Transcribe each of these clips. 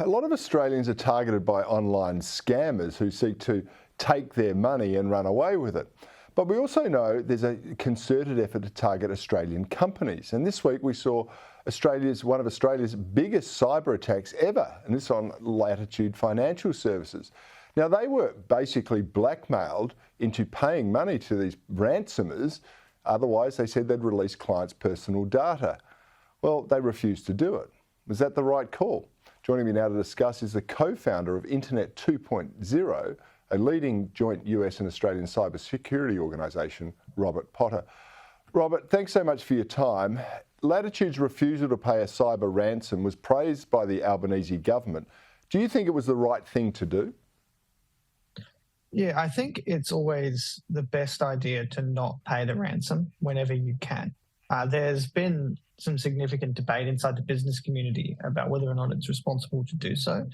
A lot of Australians are targeted by online scammers who seek to take their money and run away with it. But we also know there's a concerted effort to target Australian companies. And this week we saw one of Australia's biggest cyber attacks ever, and this on Latitude Financial Services. Now, they were basically blackmailed into paying money to these ransomers. Otherwise, they said they'd release clients' personal data. Well, they refused to do it. Was that the right call? Joining me now to discuss is the co-founder of Internet 2.0, a leading joint US and Australian cybersecurity organisation, Robert Potter. Robert, thanks so much for your time. Latitude's refusal to pay a cyber ransom was praised by the Albanese government. Do you think it was the right thing to do? Yeah, I think it's always the best idea to not pay the ransom whenever you can. There's been some significant debate inside the business community about whether or not it's responsible to do so,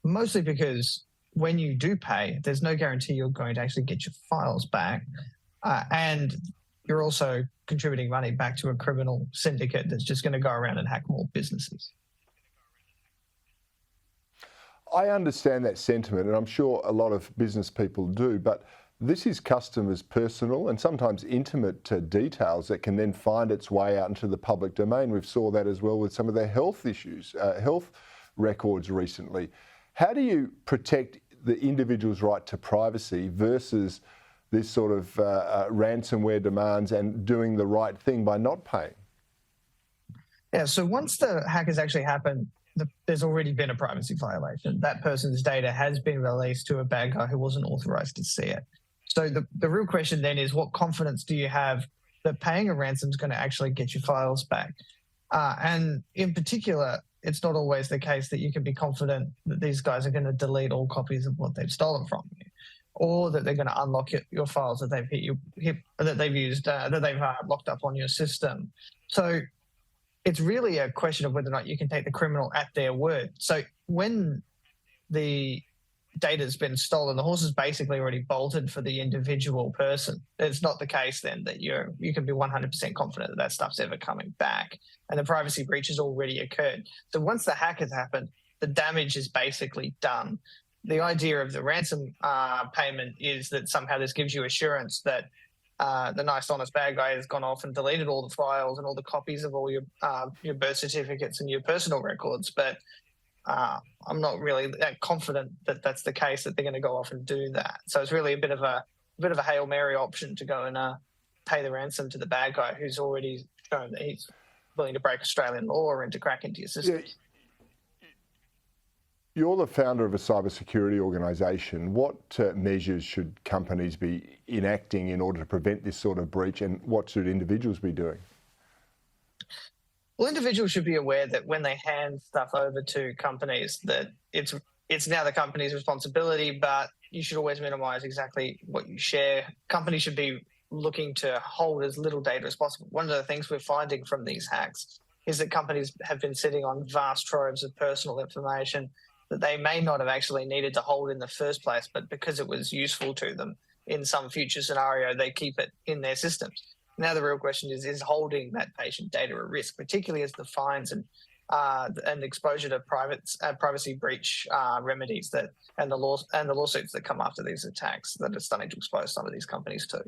mostly because when you do pay, there's no guarantee you're going to actually get your files back. And you're also contributing money back to a criminal syndicate that's just going to go around and hack more businesses. I understand that sentiment, and I'm sure a lot of business people do, but this is customers' personal and sometimes intimate details that can then find its way out into the public domain. We saw that as well with some of their health issues, health records recently. How do you protect the individual's right to privacy versus this sort of ransomware demands and doing the right thing by not paying? Yeah, so once the hack has actually happened, there's already been a privacy violation. That person's data has been released to a bad guy who wasn't authorized to see it. So the real question then is, what confidence do you have that paying a ransom is going to actually get your files back? And in particular, it's not always the case that you can be confident that these guys are going to delete all copies of what they've stolen from you, or that they're going to unlock your files that they've locked up on your system. So it's really a question of whether or not you can take the criminal at their word. So when the data's been stolen, the horse is basically already bolted for the individual person. It's not the case then that you can be 100% confident that that stuff's ever coming back, and the privacy breach has already occurred. So once the hack has happened, the damage is basically done. The idea of the ransom payment is that somehow this gives you assurance that the nice, honest bad guy has gone off and deleted all the files and all the copies of all your birth certificates and your personal records. But I'm not really that confident that that's the case, that they're going to go off and do that. So it's really a bit of a Hail Mary option to go and pay the ransom to the bad guy who's already shown that he's willing to break Australian law and to crack into your system. Yeah. You're the founder of a cybersecurity organisation. What measures should companies be enacting in order to prevent this sort of breach, and what should individuals be doing? Well, individuals should be aware that when they hand stuff over to companies, that it's now the company's responsibility, but you should always minimize exactly what you share. Companies should be looking to hold as little data as possible. One of the things we're finding from these hacks is that companies have been sitting on vast troves of personal information that they may not have actually needed to hold in the first place, but because it was useful to them in some future scenario, they keep it in their systems. Now the real question is holding that patient data at risk, particularly as the fines and exposure to privacy breach remedies and the lawsuits that come after these attacks that are starting to expose some of these companies too.